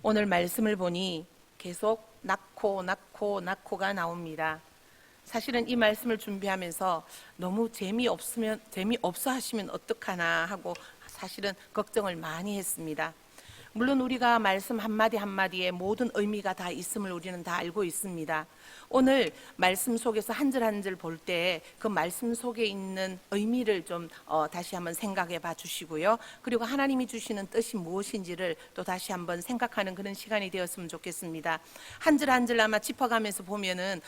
오늘 말씀을 보니 계속 낳고가 나옵니다. 사실은 이 말씀을 준비하면서 너무 재미없어 하시면 어떡하나 하고 사실은 걱정을 많이 했습니다. 물론 우리가 말씀 한마디 한마디에 모든 의미가 다 있음을 우리는 다 알고 있습니다. 오늘 말씀 속에서 한 절 한 절 볼 때 그 말씀 속에 있는 의미를 좀 다시 한번 생각해 봐 주시고요. 그리고 하나님이 주시는 뜻이 무엇인지를 또 다시 한번 생각하는 그런 시간이 되었으면 좋겠습니다. 한 절 한 절 아마 짚어가면서 보면은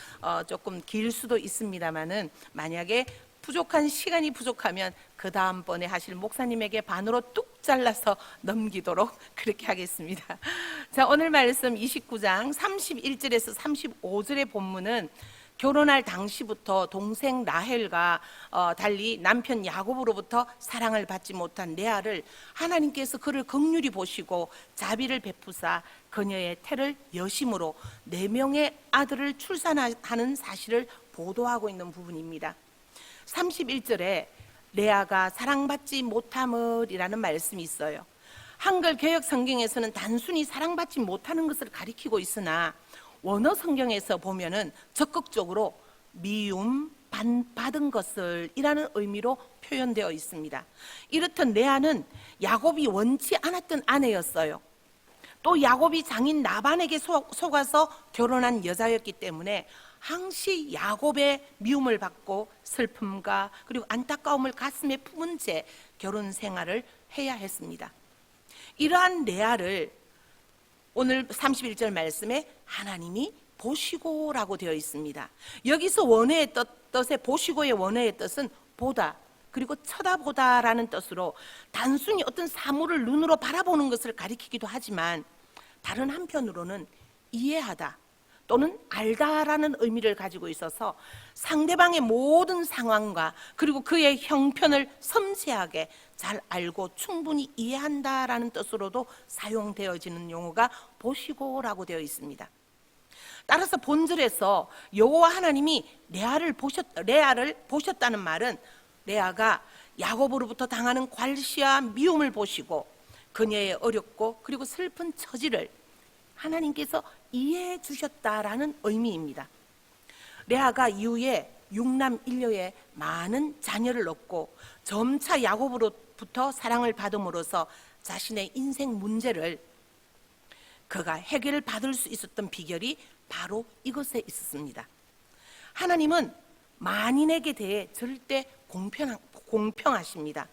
조금 길 수도 있습니다만은 만약에 부족한 시간이 부족하면 그 다음번에 하실 목사님에게 반으로 뚝 잘라서 넘기도록 그렇게 하겠습니다. 자, 오늘 말씀 29장 31절에서 35절의 본문은 결혼할 당시부터 동생 라헬과 달리 남편 야곱으로부터 사랑을 받지 못한 레아를 하나님께서 그를 긍휼히 보시고 자비를 베푸사 그녀의 태를 여심으로 4명의 아들을 출산하는 사실을 보도하고 있는 부분입니다. 31절에 레아가 사랑받지 못함을이라는 말씀이 있어요. 한글 개역 성경에서는 단순히 사랑받지 못하는 것을 가리키고 있으나 원어 성경에서 보면은 적극적으로 미움 받은 것을 이라는 의미로 표현되어 있습니다. 이렇듯 레아는 야곱이 원치 않았던 아내였어요. 또 야곱이 장인 라반에게 속아서 결혼한 여자였기 때문에 항시 야곱의 미움을 받고 슬픔과 그리고 안타까움을 가슴에 품은 채 결혼 생활을 해야 했습니다. 이러한 레아를 오늘 31절 말씀에 하나님이 보시고라고 되어 있습니다. 여기서 원어의 뜻의 보시고의 원어의 뜻은 보다 그리고 쳐다보다라는 뜻으로 단순히 어떤 사물을 눈으로 바라보는 것을 가리키기도 하지만 다른 한편으로는 이해하다 또는 알다라는 의미를 가지고 있어서 상대방의 모든 상황과 그리고 그의 형편을 섬세하게 잘 알고 충분히 이해한다라는 뜻으로도 사용되어지는 용어가 보시고라고 되어 있습니다. 따라서 본절에서 여호와 하나님이 레아를 보셨다는 말은 레아가 야곱으로부터 당하는 괄시와 미움을 보시고 그녀의 어렵고 그리고 슬픈 처지를 하나님께서 이해해 주셨다라는 의미입니다. 레아가 이후에 6남 1녀의 많은 자녀를 얻고 점차 야곱으로부터 사랑을 받음으로써 자신의 인생 문제를 그가 해결을 받을 수 있었던 비결이 바로 이것에 있었습니다. 하나님은 만인에게 대해 절대 공평하십니다.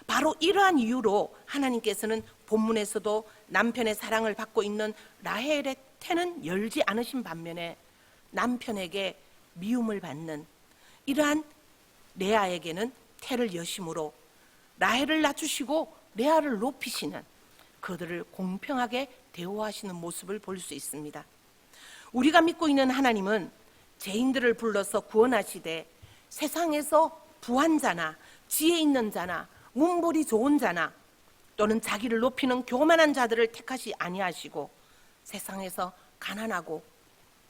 바로 이러한 이유로 하나님께서는 본문에서도 남편의 사랑을 받고 있는 라헬의 태는 열지 않으신 반면에 남편에게 미움을 받는 이러한 레아에게는 태를 여심으로 라헬을 낮추시고 레아를 높이시는 그들을 공평하게 대우하시는 모습을 볼 수 있습니다. 우리가 믿고 있는 하나님은 죄인들을 불러서 구원하시되 세상에서 부한 자나 지혜 있는 자나 문벌이 좋은 자나 또는 자기를 높이는 교만한 자들을 택하시 아니하시고 세상에서 가난하고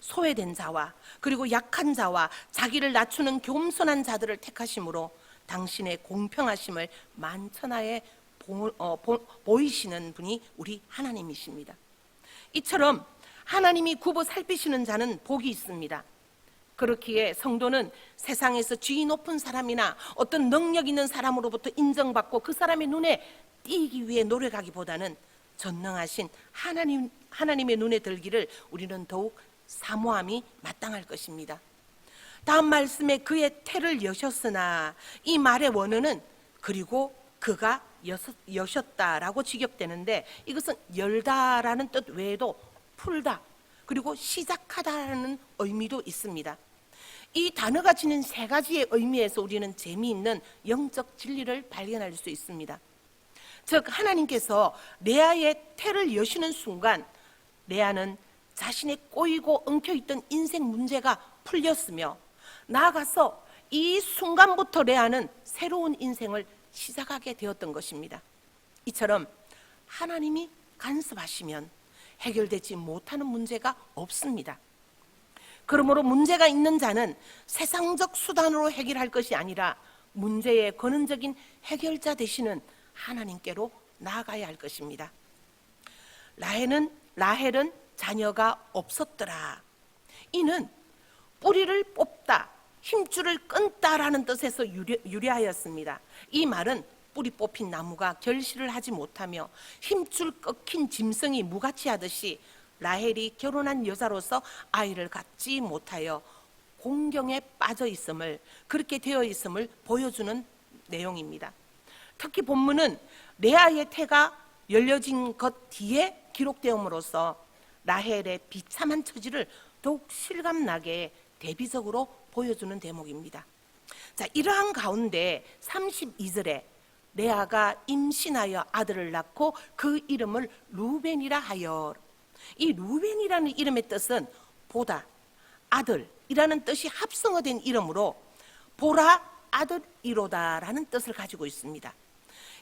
소외된 자와 그리고 약한 자와 자기를 낮추는 겸손한 자들을 택하심으로 당신의 공평하심을 만천하에 보이시는 분이 우리 하나님이십니다. 이처럼 하나님이 굽어 살피시는 자는 복이 있습니다. 그렇기에 성도는 세상에서 지위 높은 사람이나 어떤 능력 있는 사람으로부터 인정받고 그 사람의 눈에 띄기 위해 노력하기보다는 전능하신 하나님의 눈에 들기를 우리는 더욱 사모함이 마땅할 것입니다. 다음 말씀에 그의 태를 여셨으나 이 말의 원어는 그리고 그가 여셨다라고 직역되는데 이것은 열다라는 뜻 외에도 풀다 그리고 시작하다라는 의미도 있습니다. 이 단어가 지닌 3가지의 의미에서 우리는 재미있는 영적 진리를 발견할 수 있습니다. 즉 하나님께서 레아의 태를 여시는 순간 레아는 자신의 꼬이고 엉켜있던 인생 문제가 풀렸으며 나아가서 이 순간부터 레아는 새로운 인생을 시작하게 되었던 것입니다. 이처럼 하나님이 간섭하시면 해결되지 못하는 문제가 없습니다. 그러므로 문제가 있는 자는 세상적 수단으로 해결할 것이 아니라 문제의 근원적인 해결자 되시는 하나님께로 나아가야 할 것입니다. 라헬은 라헬은 자녀가 없었더라. 이는 뿌리를 뽑다, 힘줄을 끊다라는 뜻에서 유래하였습니다. 이 말은 뿌리 뽑힌 나무가 결실을 하지 못하며 힘줄 꺾인 짐승이 무가치하듯이 라헬이 결혼한 여자로서 아이를 갖지 못하여 공경에 빠져 있음을, 그렇게 되어 있음을 보여주는 내용입니다. 특히 본문은 레아의 태가 열려진 것 뒤에 기록되음으로써 라헬의 비참한 처지를 더욱 실감나게 대비적으로 보여주는 대목입니다. 자, 이러한 가운데 32절에 레아가 임신하여 아들을 낳고 그 이름을 루벤이라 하여, 이 루벤이라는 이름의 뜻은 보다, 아들이라는 뜻이 합성어된 이름으로 보라 아들이로다라는 뜻을 가지고 있습니다.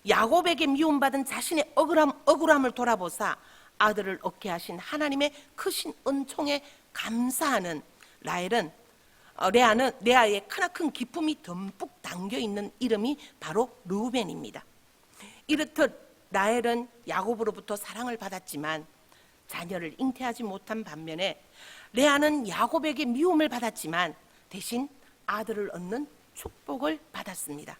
야곱에게 미움받은 자신의 억울함을 돌아보사 아들을 얻게 하신 하나님의 크신 은총에 감사하는 레아의 크나큰 기쁨이 듬뿍 담겨있는 이름이 바로 르우벤입니다. 이렇듯 라헬은 야곱으로부터 사랑을 받았지만 자녀를 잉태하지 못한 반면에 레아는 야곱에게 미움을 받았지만 대신 아들을 얻는 축복을 받았습니다.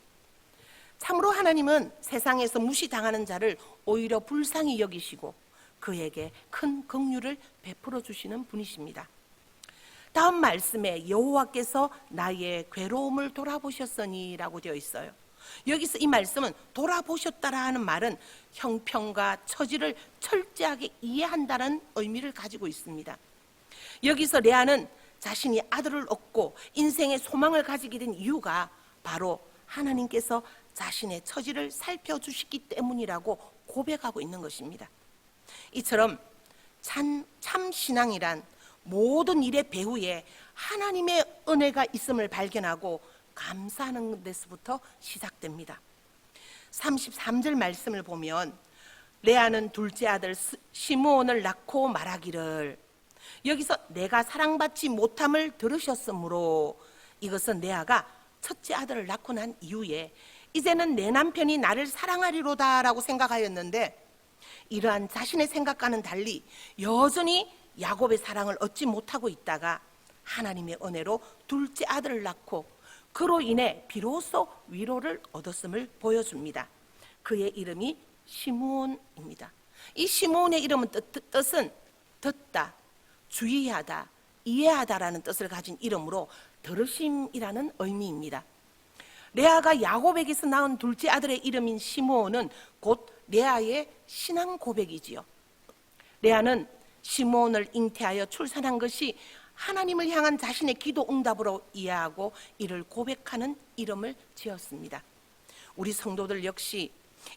참으로 하나님은 세상에서 무시당하는 자를 오히려 불쌍히 여기시고 그에게 큰 긍휼을 베풀어 주시는 분이십니다. 다음 말씀에 여호와께서 나의 괴로움을 돌아보셨으니라고 되어 있어요. 여기서 이 말씀은 돌아보셨다라는 말은 형편과 처지를 철저하게 이해한다는 의미를 가지고 있습니다. 여기서 레아는 자신이 아들을 얻고 인생의 소망을 가지게 된 이유가 바로 하나님께서 자신의 처지를 살펴주시기 때문이라고 고백하고 있는 것입니다. 이처럼 참 신앙이란 모든 일의 배후에 하나님의 은혜가 있음을 발견하고 감사하는 데서부터 시작됩니다. 33절 말씀을 보면 레아는 둘째 아들 시므온을 낳고 말하기를, 여기서 내가 사랑받지 못함을 들으셨으므로, 이것은 레아가 첫째 아들을 낳고 난 이후에 이제는 내 남편이 나를 사랑하리로다 라고 생각하였는데, 이러한 자신의 생각과는 달리 여전히 야곱의 사랑을 얻지 못하고 있다가 하나님의 은혜로 둘째 아들을 낳고 그로 인해 비로소 위로를 얻었음을 보여줍니다. 그의 이름이 시므온입니다. 이 시므온의 이름은 뜻은 듣다, 주의하다, 이해하다라는 뜻을 가진 이름으로 들으심이라는 의미입니다. 레아가 야곱에게서 낳은 둘째 아들의 이름인 시므온은 곧 레아의 신앙 고백이지요. 레아는 시므온을 잉태하여 출산한 것이 하나님을 향한 자신의 기도 응답으로 이해하고 이를 고백하는 이름을 지었습니다. 우리 성도들 역시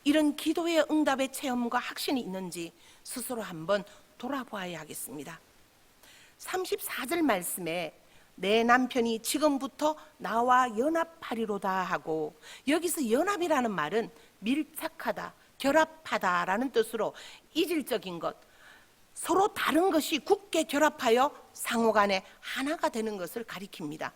이런 기도의 응답의 체험과 확신이 있는지 스스로 한번 돌아보아야 하겠습니다. 34절 말씀에 내 남편이 지금부터 나와 연합하리로다 하고, 여기서 연합이라는 말은 밀착하다, 결합하다라는 뜻으로 이질적인 것, 서로 다른 것이 굳게 결합하여 상호간에 하나가 되는 것을 가리킵니다.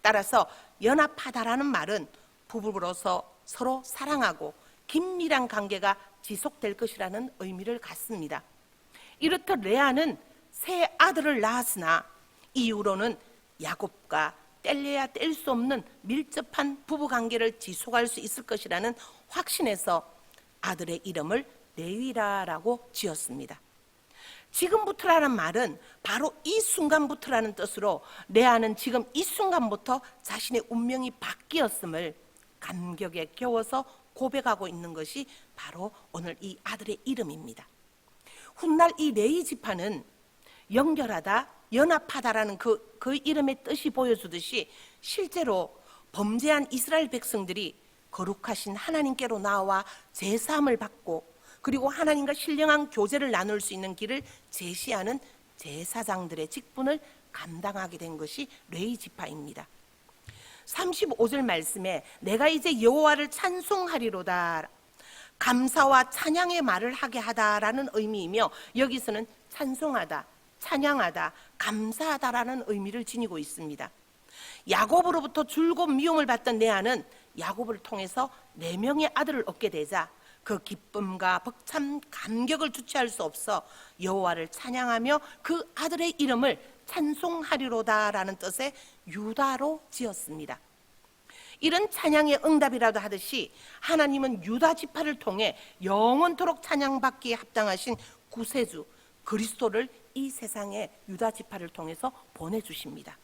따라서 연합하다라는 말은 부부로서 서로 사랑하고 긴밀한 관계가 지속될 것이라는 의미를 갖습니다. 이렇듯 레아는 새 아들을 낳았으나 이후로는 야곱과 뗄래야 뗄 수 없는 밀접한 부부관계를 지속할 수 있을 것이라는 확신에서 아들의 이름을 레위라라고 지었습니다. 지금부터라는 말은 바로 이 순간부터라는 뜻으로 레아는 지금 이 순간부터 자신의 운명이 바뀌었음을 감격에 겨워서 고백하고 있는 것이 바로 오늘 이 아들의 이름입니다. 훗날 이 레위 지파는 연결하다, 연합하다라는 그 이름의 뜻이 보여주듯이 실제로 범죄한 이스라엘 백성들이 거룩하신 하나님께로 나와 제사함을 받고 그리고 하나님과 신령한 교제를 나눌 수 있는 길을 제시하는 제사장들의 직분을 감당하게 된 것이 레위 지파입니다. 35절 말씀에 내가 이제 여호와를 찬송하리로다, 감사와 찬양의 말을 하게 하다라는 의미이며 여기서는 찬송하다, 찬양하다, 감사하다라는 의미를 지니고 있습니다. 야곱으로부터 줄곧 미움을 받던 레아는 야곱을 통해서 4명의 아들을 얻게 되자 그 기쁨과 벅찬 감격을 주체할 수 없어 여호와를 찬양하며 그 아들의 이름을 찬송하리로다라는 뜻의 유다로 지었습니다. 이런 찬양의 응답이라도 하듯이 하나님은 유다 지파를 통해 영원토록 찬양받기에 합당하신 구세주 그리스도를 이 세상에 유다 지파를 통해서 보내주십니다.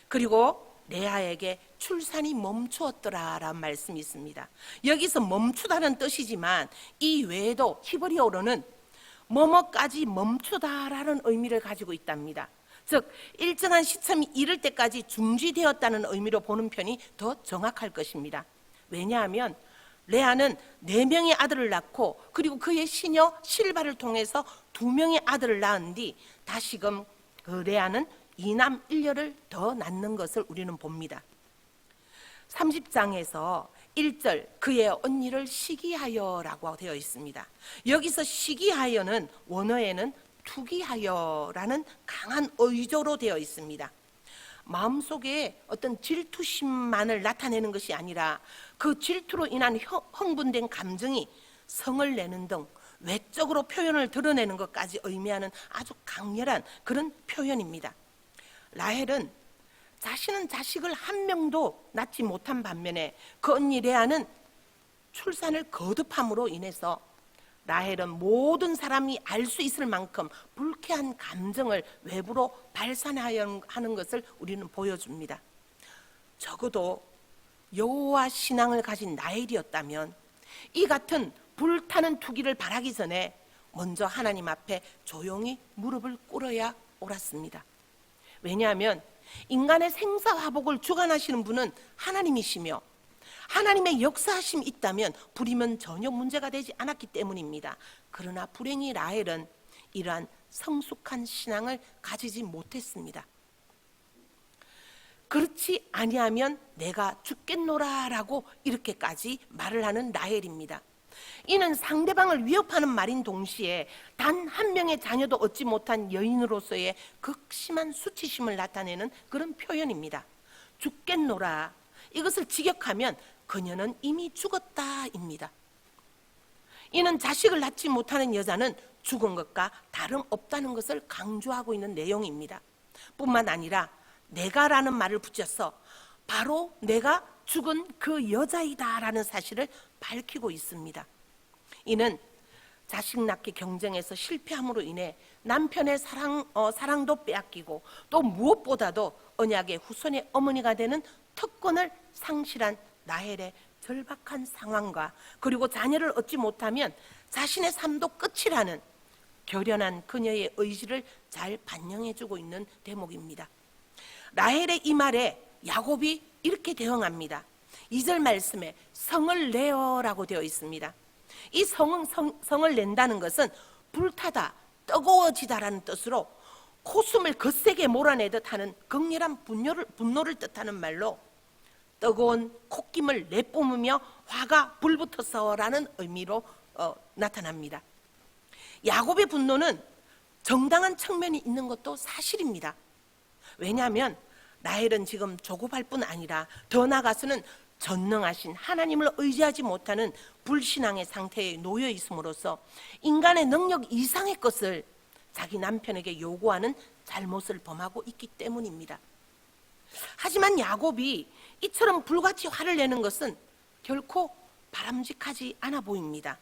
그리고 레아에게 출산이 멈추었더라라는 말씀이 있습니다. 여기서 멈추다는 뜻이지만 이 외에도 히브리어로는 뭐뭐까지 멈추다라는 의미를 가지고 있답니다. 즉 일정한 시점이 이를 때까지 중지되었다는 의미로 보는 편이 더 정확할 것입니다. 왜냐하면 레아는 4명의 아들을 낳고 그리고 그의 시녀 실바를 통해서 2명의 아들을 낳은 뒤 다시금 그 레아는 2남 1녀를 더 낳는 것을 우리는 봅니다. 30장에서 1절 그의 언니를 시기하여라고 되어 있습니다. 여기서 시기하여는 원어에는 투기하여라는 강한 의조로 되어 있습니다. 마음속에 어떤 질투심만을 나타내는 것이 아니라 그 질투로 인한 흥분된 감정이 성을 내는 등 외적으로 표현을 드러내는 것까지 의미하는 아주 강렬한 그런 표현입니다. 라헬은 자신은 자식을 한 명도 낳지 못한 반면에 그 언니 레아는 출산을 거듭함으로 인해서 라헬은 모든 사람이 알 수 있을 만큼 불쾌한 감정을 외부로 발산하여 하는 것을 우리는 보여줍니다. 적어도 여호와 신앙을 가진 라헬이었다면 이 같은 불타는 투기를 바라기 전에 먼저 하나님 앞에 조용히 무릎을 꿇어야 옳았습니다. 왜냐하면 인간의 생사화복을 주관하시는 분은 하나님이시며 하나님의 역사하심이 있다면 불이면 전혀 문제가 되지 않았기 때문입니다. 그러나 불행히 라헬은 이러한 성숙한 신앙을 가지지 못했습니다. 그렇지 아니하면 내가 죽겠노라라고 이렇게까지 말을 하는 라헬입니다. 이는 상대방을 위협하는 말인 동시에 단 한 명의 자녀도 얻지 못한 여인으로서의 극심한 수치심을 나타내는 그런 표현입니다. 죽겠노라, 이것을 직역하면 그녀는 이미 죽었다입니다. 이는 자식을 낳지 못하는 여자는 죽은 것과 다름없다는 것을 강조하고 있는 내용입니다. 뿐만 아니라 내가라는 말을 붙여서 바로 내가 죽은 그 여자이다라는 사실을 밝히고 있습니다. 이는 자식 낳기 경쟁에서 실패함으로 인해 남편의 사랑도 빼앗기고 또 무엇보다도 언약의 후손의 어머니가 되는 특권을 상실한 라헬의 절박한 상황과 그리고 자녀를 얻지 못하면 자신의 삶도 끝이라는 결연한 그녀의 의지를 잘 반영해주고 있는 대목입니다. 라헬의 이 말에 야곱이 이렇게 대응합니다. 2절 말씀에 성을 내어라고 되어 있습니다. 이 성을 낸다는 것은 불타다, 뜨거워지다라는 뜻으로 코숨을 거세게 몰아내듯 하는 극렬한 분노를 뜻하는 말로 뜨거운 콧김을 내뿜으며 화가 불붙어서라는 의미로 나타납니다. 야곱의 분노는 정당한 측면이 있는 것도 사실입니다. 왜냐하면 라헬은 지금 조급할 뿐 아니라 더 나아가서는 전능하신 하나님을 의지하지 못하는 불신앙의 상태에 놓여 있음으로써 인간의 능력 이상의 것을 자기 남편에게 요구하는 잘못을 범하고 있기 때문입니다. 하지만 야곱이 이처럼 불같이 화를 내는 것은 결코 바람직하지 않아 보입니다.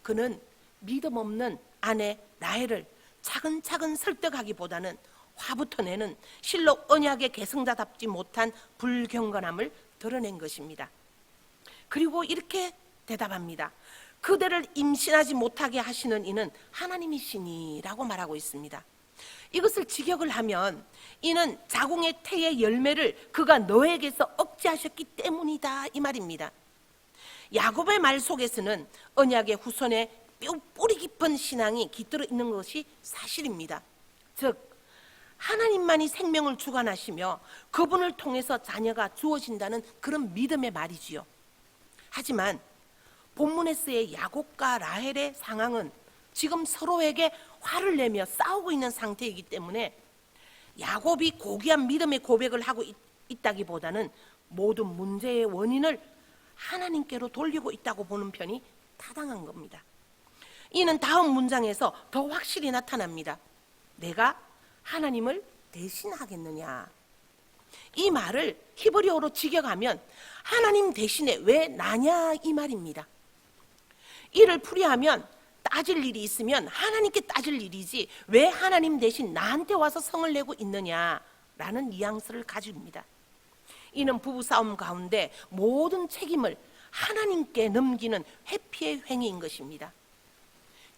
그는 믿음 없는 아내 라헬을 차근차근 설득하기보다는 화부터 내는 실로 언약의 계승자답지 못한 불경건함을 드러낸 것입니다. 그리고 이렇게 대답합니다. 그대를 임신하지 못하게 하시는 이는 하나님이시니라고 말하고 있습니다. 이것을 직역을 하면 이는 자궁의 태의 열매를 그가 너에게서 억제하셨기 때문이다 이 말입니다. 야곱의 말 속에서는 언약의 후손의 뿌리 깊은 신앙이 깃들어 있는 것이 사실입니다. 즉 하나님만이 생명을 주관하시며 그분을 통해서 자녀가 주어진다는 그런 믿음의 말이지요. 하지만 본문에 쓰여 야곱과 라헬의 상황은 지금 서로에게 화를 내며 싸우고 있는 상태이기 때문에 야곱이 고귀한 믿음의 고백을 하고 있다기보다는 모든 문제의 원인을 하나님께로 돌리고 있다고 보는 편이 타당한 겁니다. 이는 다음 문장에서 더 확실히 나타납니다. 내가 하나님을 대신하겠느냐. 이 말을 히브리어로 직역하면 하나님 대신에 왜 나냐 이 말입니다. 이를 풀이하면 따질 일이 있으면 하나님께 따질 일이지 왜 하나님 대신 나한테 와서 성을 내고 있느냐라는 뉘앙스를 가집니다. 이는 부부싸움 가운데 모든 책임을 하나님께 넘기는 회피의 행위인 것입니다.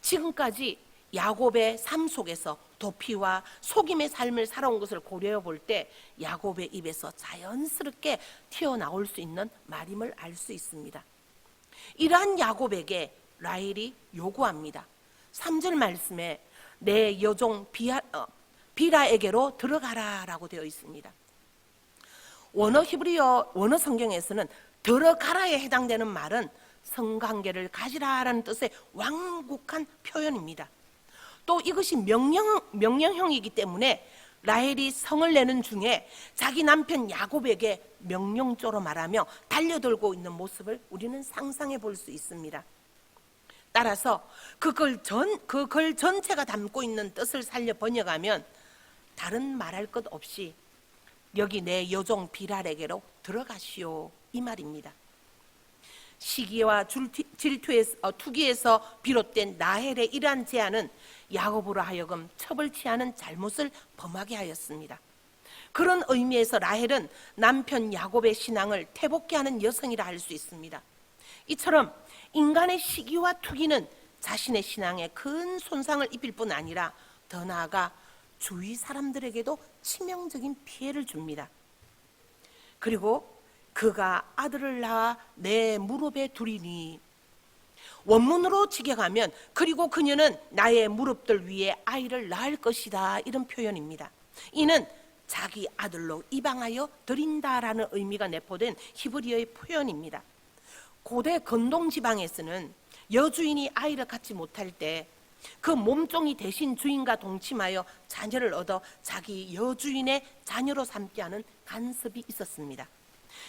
지금까지 야곱의 삶 속에서 도피와 속임의 삶을 살아온 것을 고려해 볼 때 야곱의 입에서 자연스럽게 튀어나올 수 있는 말임을 알 수 있습니다. 이러한 야곱에게 라헬이 요구합니다. 3절 말씀에 내 여종 비라에게로 들어가라 라고 되어 있습니다. 원어 히브리어 원어 성경에서는 들어가라에 해당되는 말은 성관계를 가지라라는 뜻의 완곡한 표현입니다. 또 이것이 명령형이기 때문에 라헬이 성을 내는 중에 자기 남편 야곱에게 명령조로 말하며 달려들고 있는 모습을 우리는 상상해 볼 수 있습니다. 따라서 그 글 전체가 담고 있는 뜻을 살려 번역하면 다른 말할 것 없이 여기 내 여종 비랄에게로 들어가시오 이 말입니다. 시기와 투기에서 비롯된 라헬의 이러한 제안은 야곱으로 하여금 첩을치 않은 잘못을 범하게 하였습니다. 그런 의미에서 라헬은 남편 야곱의 신앙을 태복케 하는 여성이라 할 수 있습니다. 이처럼 인간의 시기와 투기는 자신의 신앙에 큰 손상을 입힐 뿐 아니라 더 나아가 주위 사람들에게도 치명적인 피해를 줍니다. 그리고 그가 아들을 낳아 내 무릎에 두리니, 원문으로 직역하면 그리고 그녀는 나의 무릎들 위에 아이를 낳을 것이다 이런 표현입니다. 이는 자기 아들로 입양하여 드린다라는 의미가 내포된 히브리어의 표현입니다. 고대 건동 지방에서는 여주인이 아이를 갖지 못할 때 그 몸종이 대신 주인과 동침하여 자녀를 얻어 자기 여주인의 자녀로 삼게 하는 간섭이 있었습니다.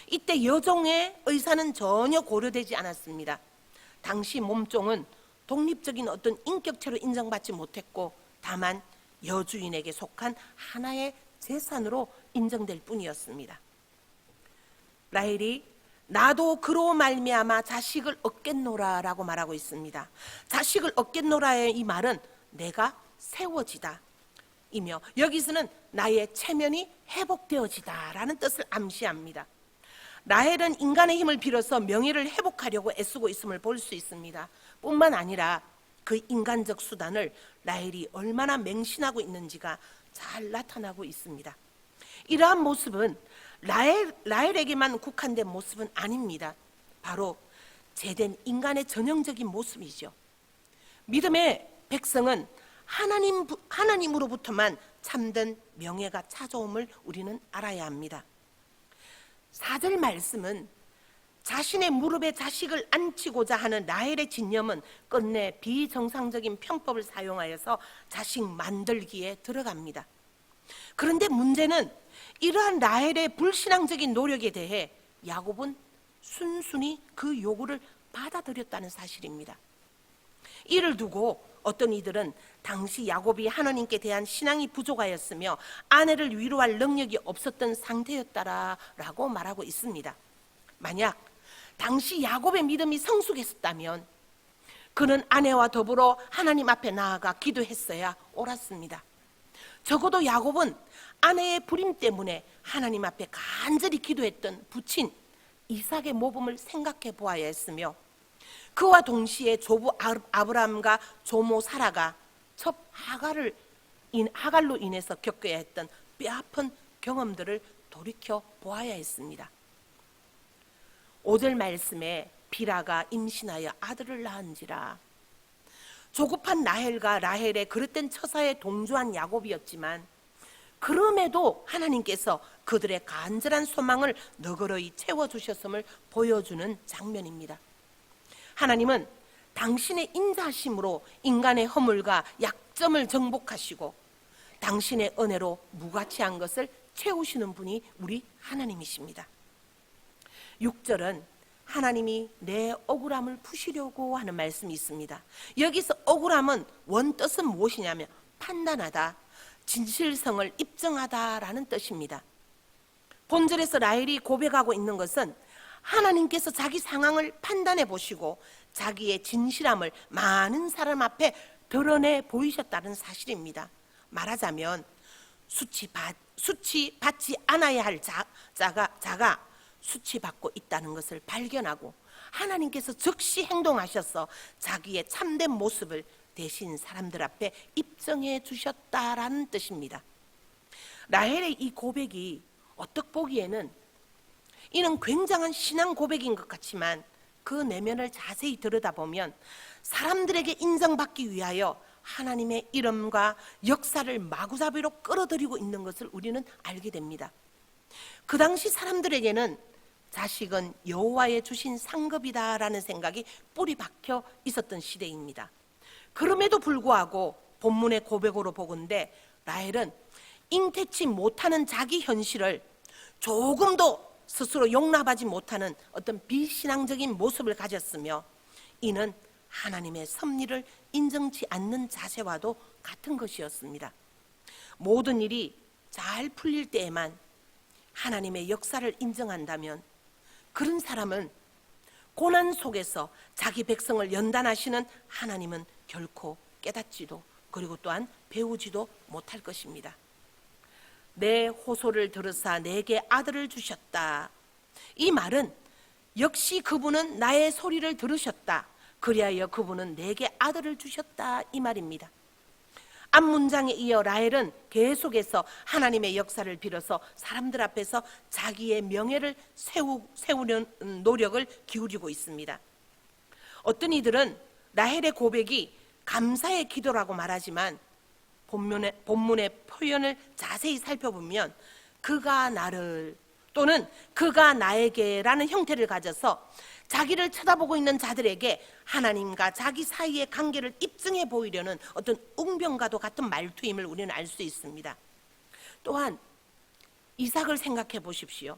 이때 여종의 의사는 전혀 고려되지 않았습니다. 당시 몸종은 독립적인 어떤 인격체로 인정받지 못했고 다만 여주인에게 속한 하나의 재산으로 인정될 뿐이었습니다. 라헬이 나도 그로 말미암아 자식을 얻겠노라 라고 말하고 있습니다. 자식을 얻겠노라의 이 말은 내가 세워지다 이며 여기서는 나의 체면이 회복되어지다 라는 뜻을 암시합니다. 라헬은 인간의 힘을 빌어서 명예를 회복하려고 애쓰고 있음을 볼 수 있습니다. 뿐만 아니라 그 인간적 수단을 라헬이 얼마나 맹신하고 있는지가 잘 나타나고 있습니다. 이러한 모습은 라헬에게만 국한된 모습은 아닙니다. 바로 제된 인간의 전형적인 모습이죠. 믿음의 백성은 하나님으로부터만 참된 명예가 찾아옴을 우리는 알아야 합니다. 4절 말씀은 자신의 무릎에 자식을 안치고자 하는 라헬의 진념은 끝내 비정상적인 편법을 사용하여서 자식 만들기에 들어갑니다. 그런데 문제는 이러한 라헬의 불신앙적인 노력에 대해 야곱은 순순히 그 요구를 받아들였다는 사실입니다. 이를 두고 어떤 이들은 당시 야곱이 하나님께 대한 신앙이 부족하였으며 아내를 위로할 능력이 없었던 상태였다라고 말하고 있습니다. 만약 당시 야곱의 믿음이 성숙했었다면 그는 아내와 더불어 하나님 앞에 나아가 기도했어야 옳았습니다. 적어도 야곱은 아내의 불임 때문에 하나님 앞에 간절히 기도했던 부친 이삭의 모범을 생각해 보아야 했으며 그와 동시에 조부 아브라함과 조모 사라가 첩 하갈로 인해서 겪어야 했던 뼈아픈 경험들을 돌이켜 보아야 했습니다. 5절 말씀에 비라가 임신하여 아들을 낳은지라. 조급한 라헬과 라헬의 그릇된 처사에 동조한 야곱이었지만 그럼에도 하나님께서 그들의 간절한 소망을 너그러이 채워주셨음을 보여주는 장면입니다. 하나님은 당신의 인자하심으로 인간의 허물과 약점을 정복하시고 당신의 은혜로 무가치한 것을 채우시는 분이 우리 하나님이십니다. 6절은 하나님이 내 억울함을 푸시려고 하는 말씀이 있습니다. 여기서 억울함은 원뜻은 무엇이냐면 판단하다, 진실성을 입증하다라는 뜻입니다. 본절에서 라헬이 고백하고 있는 것은 하나님께서 자기 상황을 판단해 보시고 자기의 진실함을 많은 사람 앞에 드러내 보이셨다는 사실입니다. 말하자면 수치받지 않아야 할 자가 수치받고 있다는 것을 발견하고 하나님께서 즉시 행동하셔서 자기의 참된 모습을 대신 사람들 앞에 입증해 주셨다라는 뜻입니다. 라헬의 이 고백이 어떻게 보기에는 이는 굉장한 신앙 고백인 것 같지만 그 내면을 자세히 들여다보면 사람들에게 인정받기 위하여 하나님의 이름과 역사를 마구잡이로 끌어들이고 있는 것을 우리는 알게 됩니다. 그 당시 사람들에게는 자식은 여호와의 주신 상급이다라는 생각이 뿌리 박혀 있었던 시대입니다. 그럼에도 불구하고 본문의 고백으로 보건대 라헬은 잉태치 못하는 자기 현실을 조금도 스스로 용납하지 못하는 어떤 비신앙적인 모습을 가졌으며 이는 하나님의 섭리를 인정치 않는 자세와도 같은 것이었습니다. 모든 일이 잘 풀릴 때에만 하나님의 역사를 인정한다면 그런 사람은 고난 속에서 자기 백성을 연단하시는 하나님은 결코 깨닫지도 그리고 또한 배우지도 못할 것입니다. 내 호소를 들으사 내게 아들을 주셨다. 이 말은 역시 그분은 나의 소리를 들으셨다. 그리하여 그분은 내게 아들을 주셨다. 이 말입니다. 앞 문장에 이어 라헬은 계속해서 하나님의 역사를 빌어서 사람들 앞에서 자기의 명예를 세우려는 노력을 기울이고 있습니다. 어떤 이들은 라헬의 고백이 감사의 기도라고 말하지만 본문의 표현을 자세히 살펴보면 그가 나를 또는 그가 나에게라는 형태를 가져서 자기를 쳐다보고 있는 자들에게 하나님과 자기 사이의 관계를 입증해 보이려는 어떤 웅변과도 같은 말투임을 우리는 알 수 있습니다. 또한 이삭을 생각해 보십시오.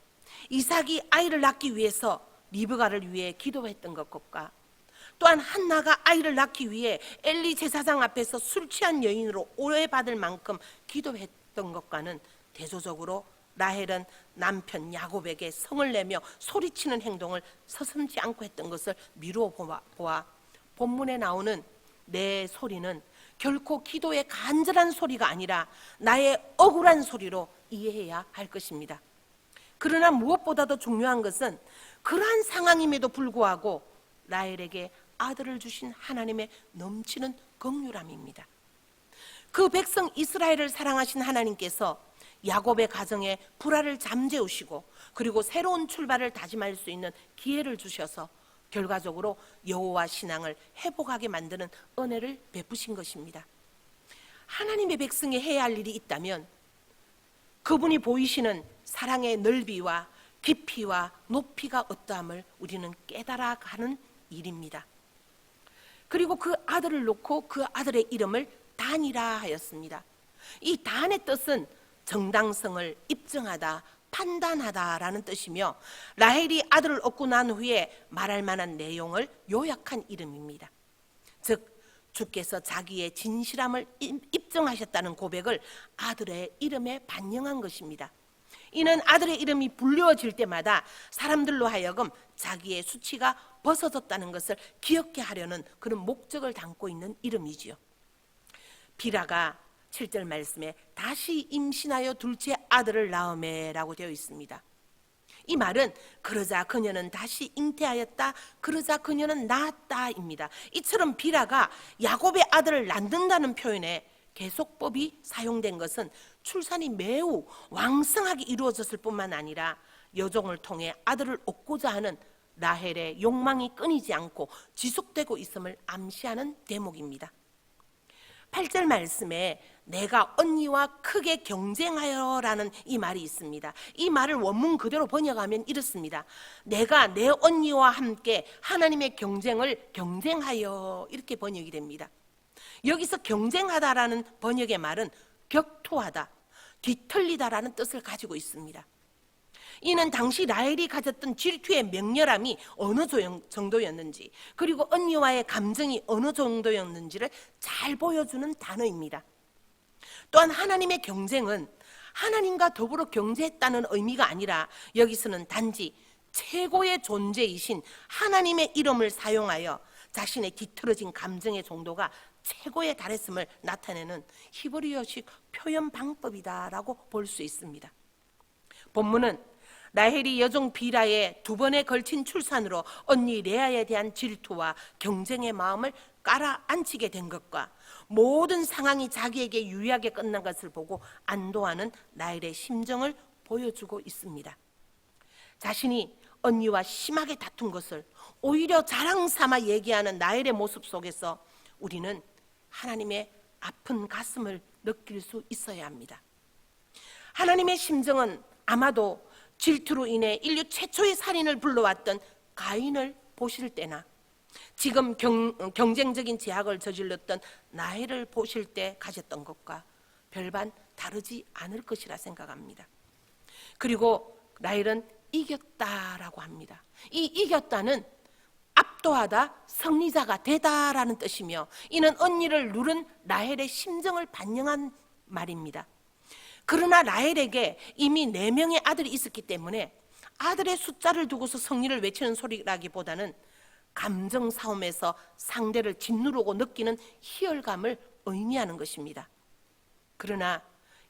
이삭이 아이를 낳기 위해서 리브가를 위해 기도했던 것과 또한 한나가 아이를 낳기 위해 엘리 제사장 앞에서 술 취한 여인으로 오해받을 만큼 기도했던 것과는 대조적으로 라헬은 남편 야곱에게 성을 내며 소리치는 행동을 서슴지 않고 했던 것을 미루어 보아 본문에 나오는 내 소리는 결코 기도의 간절한 소리가 아니라 나의 억울한 소리로 이해해야 할 것입니다. 그러나 무엇보다도 중요한 것은 그러한 상황임에도 불구하고 라헬에게 아들을 주신 하나님의 넘치는 긍휼함입니다. 그 백성 이스라엘을 사랑하신 하나님께서 야곱의 가정에 불화를 잠재우시고 그리고 새로운 출발을 다짐할 수 있는 기회를 주셔서 결과적으로 여호와 신앙을 회복하게 만드는 은혜를 베푸신 것입니다. 하나님의 백성이 해야 할 일이 있다면 그분이 보이시는 사랑의 넓이와 깊이와 높이가 어떠함을 우리는 깨달아가는 일입니다. 그리고 그 아들을 놓고 그 아들의 이름을 단이라 하였습니다. 이 단의 뜻은 정당성을 입증하다, 판단하다라는 뜻이며 라헬이 아들을 얻고 난 후에 말할 만한 내용을 요약한 이름입니다. 즉 주께서 자기의 진실함을 입증하셨다는 고백을 아들의 이름에 반영한 것입니다. 이는 아들의 이름이 불려질 때마다 사람들로 하여금 자기의 수치가 벗어졌다는 것을 기억케 하려는 그런 목적을 담고 있는 이름이지요. 비라가 7절 말씀에 다시 임신하여 둘째 아들을 낳으매라고 되어 있습니다. 이 말은 그러자 그녀는 다시 잉태하였다, 그러자 그녀는 낳았다입니다. 이처럼 비라가 야곱의 아들을 낳는다는 표현에 계속법이 사용된 것은 출산이 매우 왕성하게 이루어졌을 뿐만 아니라 여종을 통해 아들을 얻고자 하는 라헬의 욕망이 끊이지 않고 지속되고 있음을 암시하는 대목입니다. 8절 말씀에 내가 언니와 크게 경쟁하여라는 이 말이 있습니다. 이 말을 원문 그대로 번역하면 이렇습니다. 내가 내 언니와 함께 하나님의 경쟁을 경쟁하여, 이렇게 번역이 됩니다. 여기서 경쟁하다라는 번역의 말은 격투하다, 뒤틀리다라는 뜻을 가지고 있습니다. 이는 당시 라헬이 가졌던 질투의 맹렬함이 어느 정도였는지, 그리고 언니와의 감정이 어느 정도였는지를 잘 보여주는 단어입니다. 또한 하나님의 경쟁은 하나님과 더불어 경쟁했다는 의미가 아니라 여기서는 단지 최고의 존재이신 하나님의 이름을 사용하여 자신의 뒤틀어진 감정의 정도가 최고에 달했음을 나타내는 히브리어식 표현 방법이다라고 볼 수 있습니다. 본문은 라헬이 여종 빌하의 두 번에 걸친 출산으로 언니 레아에 대한 질투와 경쟁의 마음을 깔아앉히게 된 것과 모든 상황이 자기에게 유리하게 끝난 것을 보고 안도하는 라헬의 심정을 보여주고 있습니다. 자신이 언니와 심하게 다툰 것을 오히려 자랑 삼아 얘기하는 라헬의 모습 속에서 우리는 하나님의 아픈 가슴을 느낄 수 있어야 합니다. 하나님의 심정은 아마도 질투로 인해 인류 최초의 살인을 불러왔던 가인을 보실 때나 지금 경쟁적인 제약을 저질렀던 라헬을 보실 때 가졌던 것과 별반 다르지 않을 것이라 생각합니다. 그리고 라헬은 이겼다라고 합니다. 이 이겼다는 압도하다, 승리자가 되다라는 뜻이며, 이는 언니를 누른 라헬의 심정을 반영한 말입니다. 그러나 라헬에게 이미 4명의 아들이 있었기 때문에 아들의 숫자를 두고서 승리를 외치는 소리라기보다는 감정 싸움에서 상대를 짓누르고 느끼는 희열감을 의미하는 것입니다. 그러나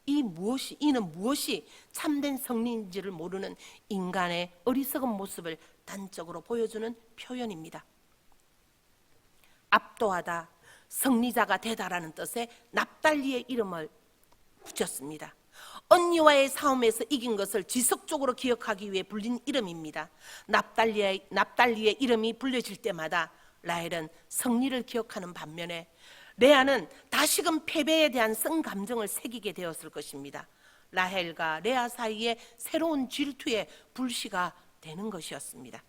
이는 무엇이 참된 승리인지를 모르는 인간의 어리석은 모습을 단적으로 보여주는 표현입니다. 압도하다, 승리자가 되다라는 뜻의 납달리의 이름을 붙였습니다. 언니와의 싸움에서 이긴 것을 지속적으로 기억하기 위해 불린 이름입니다. 납달리의 이름이 불려질 때마다 라헬은 승리를 기억하는 반면에 레아는 다시금 패배에 대한 성 감정을 새기게 되었을 것입니다. 라헬과 레아 사이에 새로운 질투의 불씨가 되는 것이었습니다.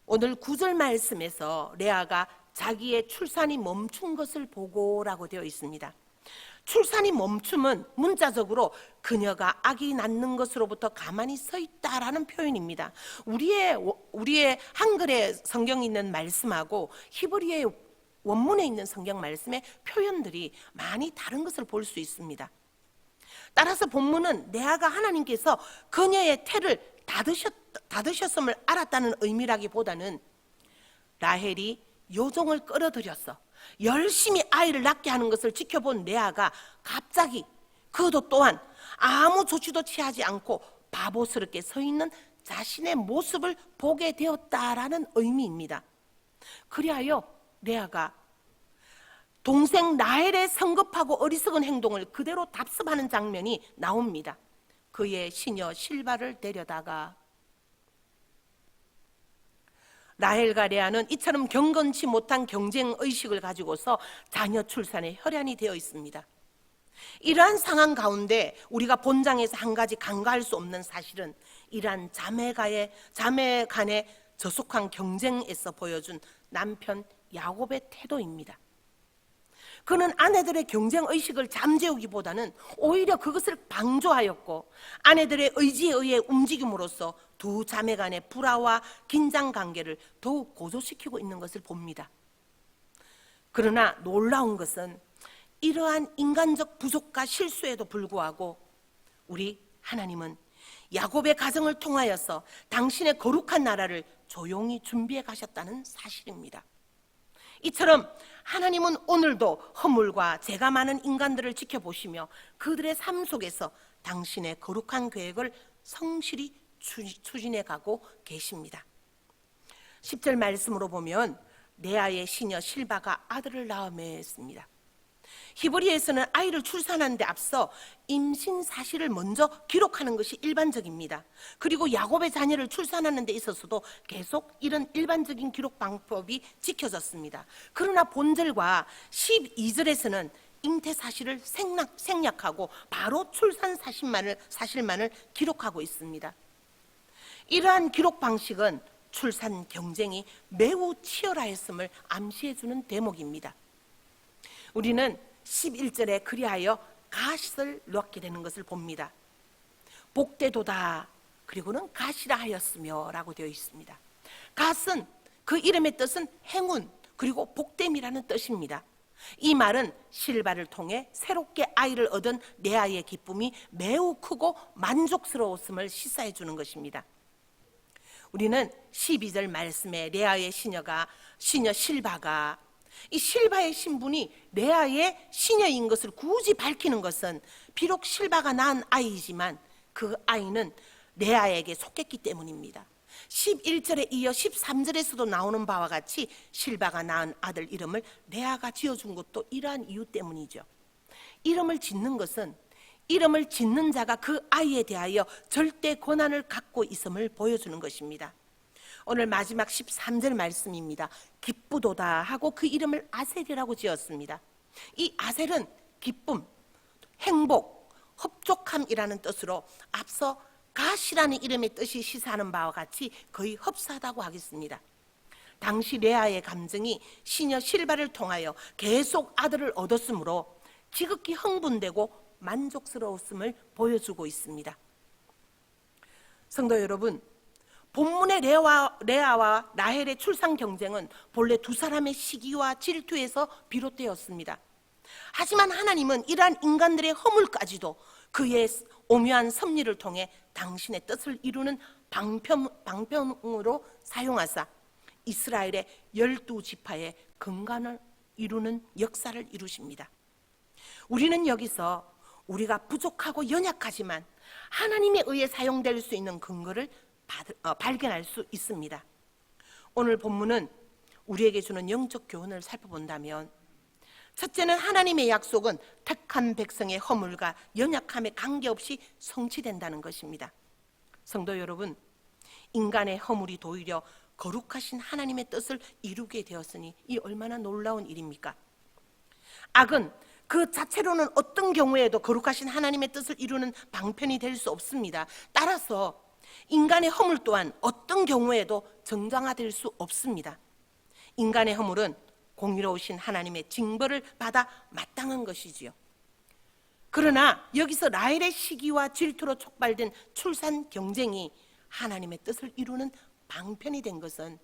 오늘 9절 말씀에서 레아가 자기의 출산이 멈춘 것을 보고라고 되어 있습니다. 출산이 멈춤은 문자적으로 그녀가 아기 낳는 것으로부터 가만히 서 있다라는 표현입니다. 우리의 한글의 성경에 있는 말씀하고 히브리의 원문에 있는 성경 말씀의 표현들이 많이 다른 것을 볼 수 있습니다. 따라서 본문은 레아가 하나님께서 그녀의 태를 닫으셨음을 알았다는 의미라기보다는 라헬이 요정을 끌어들여서 열심히 아이를 낳게 하는 것을 지켜본 레아가 갑자기 그도 또한 아무 조치도 취하지 않고 바보스럽게 서 있는 자신의 모습을 보게 되었다라는 의미입니다. 그리하여 레아가 동생 라헬의 성급하고 어리석은 행동을 그대로 답습하는 장면이 나옵니다. 그의 시녀 실바를 데려다가 라헬과 레아는 이처럼 경건치 못한 경쟁의식을 가지고서 자녀 출산에 혈안이 되어 있습니다. 이러한 상황 가운데 우리가 본장에서 한 가지 간과할 수 없는 사실은 이러한 자매 간의 저속한 경쟁에서 보여준 남편 야곱의 태도입니다. 그는 아내들의 경쟁의식을 잠재우기보다는 오히려 그것을 방조하였고 아내들의 의지에 의해 움직임으로써 두 자매 간의 불화와 긴장관계를 더욱 고조시키고 있는 것을 봅니다. 그러나 놀라운 것은 이러한 인간적 부족과 실수에도 불구하고 우리 하나님은 야곱의 가정을 통하여서 당신의 거룩한 나라를 조용히 준비해 가셨다는 사실입니다. 이처럼 하나님은 오늘도 허물과 죄가 많은 인간들을 지켜보시며 그들의 삶 속에서 당신의 거룩한 계획을 성실히 추진해 가고 계십니다. 10절 말씀으로 보면 레아의 시녀 실바가 아들을 낳음했습니다. 히브리에서는 아이를 출산하는 데 앞서 임신 사실을 먼저 기록하는 것이 일반적입니다. 그리고 야곱의 자녀를 출산하는 데 있어서도 계속 이런 일반적인 기록 방법이 지켜졌습니다. 그러나 본절과 12절에서는 잉태 사실을 생략하고 바로 출산 사실만을 기록하고 있습니다. 이러한 기록 방식은 출산 경쟁이 매우 치열하였음을 암시해주는 대목입니다. 우리는 11절에 그리하여 갓을 놓게 되는 것을 봅니다. 복되도다 그리고는 갓이라 하였으며 라고 되어 있습니다. 갓은 그 이름의 뜻은 행운 그리고 복됨이라는 뜻입니다. 이 말은 실바를 통해 새롭게 아이를 얻은 레아의 기쁨이 매우 크고 만족스러웠음을 시사해 주는 것입니다. 우리는 12절 말씀에 레아의 시녀 실바가 이 실바의 신분이 레아의 시녀인 것을 굳이 밝히는 것은 비록 실바가 낳은 아이지만 그 아이는 레아에게 속했기 때문입니다. 11절에 이어 13절에서도 나오는 바와 같이 실바가 낳은 아들 이름을 레아가 지어준 것도 이러한 이유 때문이죠. 이름을 짓는 것은 이름을 짓는 자가 그 아이에 대하여 절대 권한을 갖고 있음을 보여주는 것입니다. 오늘 마지막 13절 말씀입니다. 기쁘도다 하고 그 이름을 아셀이라고 지었습니다. 이 아셀은 기쁨, 행복, 흡족함이라는 뜻으로 앞서 갓이라는 이름의 뜻이 시사하는 바와 같이 거의 흡사하다고 하겠습니다. 당시 레아의 감정이 시녀 실바를 통하여 계속 아들을 얻었으므로 지극히 흥분되고 만족스러웠음을 보여주고 있습니다. 성도 여러분, 본문의 레아와 라헬의 출산 경쟁은 본래 두 사람의 시기와 질투에서 비롯되었습니다. 하지만 하나님은 이러한 인간들의 허물까지도 그의 오묘한 섭리를 통해 당신의 뜻을 이루는 방편으로 사용하사 이스라엘의 12지파의 근간을 이루는 역사를 이루십니다. 우리는 여기서 우리가 부족하고 연약하지만 하나님에 의해 사용될 수 있는 근거를 발견할 수 있습니다. 오늘 본문은 우리에게 주는 영적 교훈을 살펴본다면 첫째는 하나님의 약속은 택한 백성의 허물과 연약함에 관계없이 성취된다는 것입니다. 성도 여러분, 인간의 허물이 도리어 거룩하신 하나님의 뜻을 이루게 되었으니 이 얼마나 놀라운 일입니까? 악은 그 자체로는 어떤 경우에도 거룩하신 하나님의 뜻을 이루는 방편이 될 수 없습니다. 따라서 인간의 허물 또한 어떤 경우에도 정당화될 수 없습니다. 인간의 허물은 공의로우신 하나님의 징벌을 받아 마땅한 것이지요. 그러나 여기서 라헬의 시기와 질투로 촉발된 출산 경쟁이 하나님의 뜻을 이루는 방편이 된 것은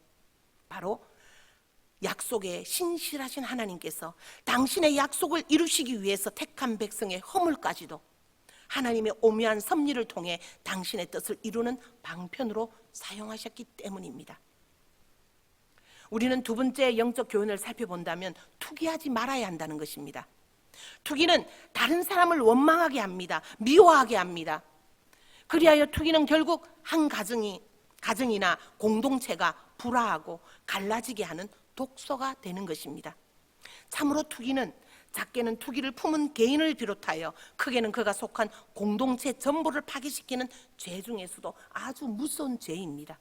바로 약속에 신실하신 하나님께서 당신의 약속을 이루시기 위해서 택한 백성의 허물까지도 하나님의 오묘한 섭리를 통해 당신의 뜻을 이루는 방편으로 사용하셨기 때문입니다. 우리는 두 번째 영적 교훈을 살펴본다면 투기하지 말아야 한다는 것입니다. 투기는 다른 사람을 원망하게 합니다. 미워하게 합니다. 그리하여 투기는 결국 한 가정이나 공동체가 불화하고 갈라지게 하는 독소가 되는 것입니다. 참으로 투기는 작게는 투기를 품은 개인을 비롯하여 크게는 그가 속한 공동체 전부를 파괴시키는 죄 중에서도 아주 무서운 죄입니다.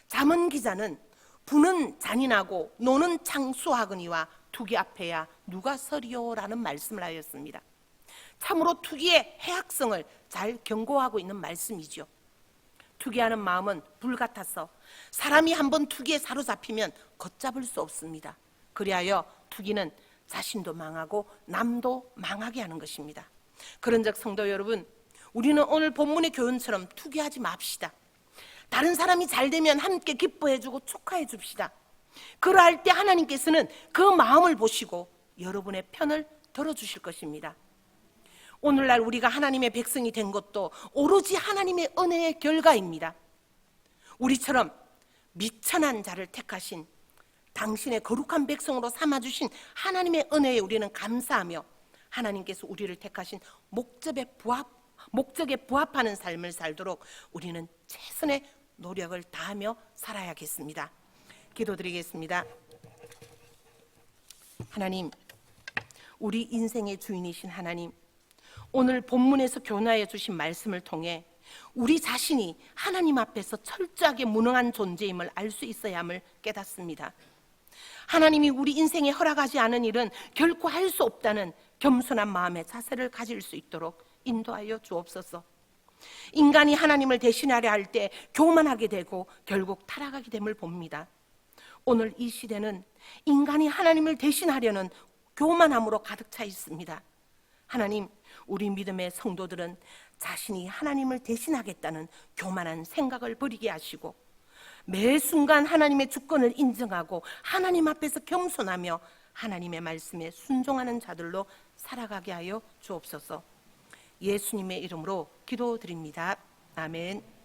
잠언 기자는 부는 잔인하고 노는 창수하거니와 투기 앞에야 누가 서리오라는 말씀을 하였습니다. 참으로 투기의 해악성을 잘 경고하고 있는 말씀이죠. 투기하는 마음은 불 같아서 사람이 한번 투기에 사로잡히면 걷잡을 수 없습니다. 그리하여 투기는 자신도 망하고 남도 망하게 하는 것입니다. 그런즉 성도 여러분, 우리는 오늘 본문의 교훈처럼 투기하지 맙시다. 다른 사람이 잘 되면 함께 기뻐해주고 축하해 줍시다. 그러할 때 하나님께서는 그 마음을 보시고 여러분의 편을 들어주실 것입니다. 오늘날 우리가 하나님의 백성이 된 것도 오로지 하나님의 은혜의 결과입니다. 우리처럼 미천한 자를 택하신 당신의 거룩한 백성으로 삼아주신 하나님의 은혜에 우리는 감사하며 하나님께서 우리를 택하신 목적에 부합하는 삶을 살도록 우리는 최선의 노력을 다하며 살아야겠습니다. 기도드리겠습니다. 하나님, 우리 인생의 주인이신 하나님, 오늘 본문에서 교훈하여 주신 말씀을 통해 우리 자신이 하나님 앞에서 철저하게 무능한 존재임을 알 수 있어야 함을 깨닫습니다. 하나님이 우리 인생에 허락하지 않은 일은 결코 할 수 없다는 겸손한 마음의 자세를 가질 수 있도록 인도하여 주옵소서. 인간이 하나님을 대신하려 할 때 교만하게 되고 결국 타락하게 됨을 봅니다. 오늘 이 시대는 인간이 하나님을 대신하려는 교만함으로 가득 차 있습니다. 하나님, 우리 믿음의 성도들은 자신이 하나님을 대신하겠다는 교만한 생각을 버리게 하시고 매 순간 하나님의 주권을 인정하고 하나님 앞에서 겸손하며 하나님의 말씀에 순종하는 자들로 살아가게 하여 주옵소서. 예수님의 이름으로 기도드립니다. 아멘.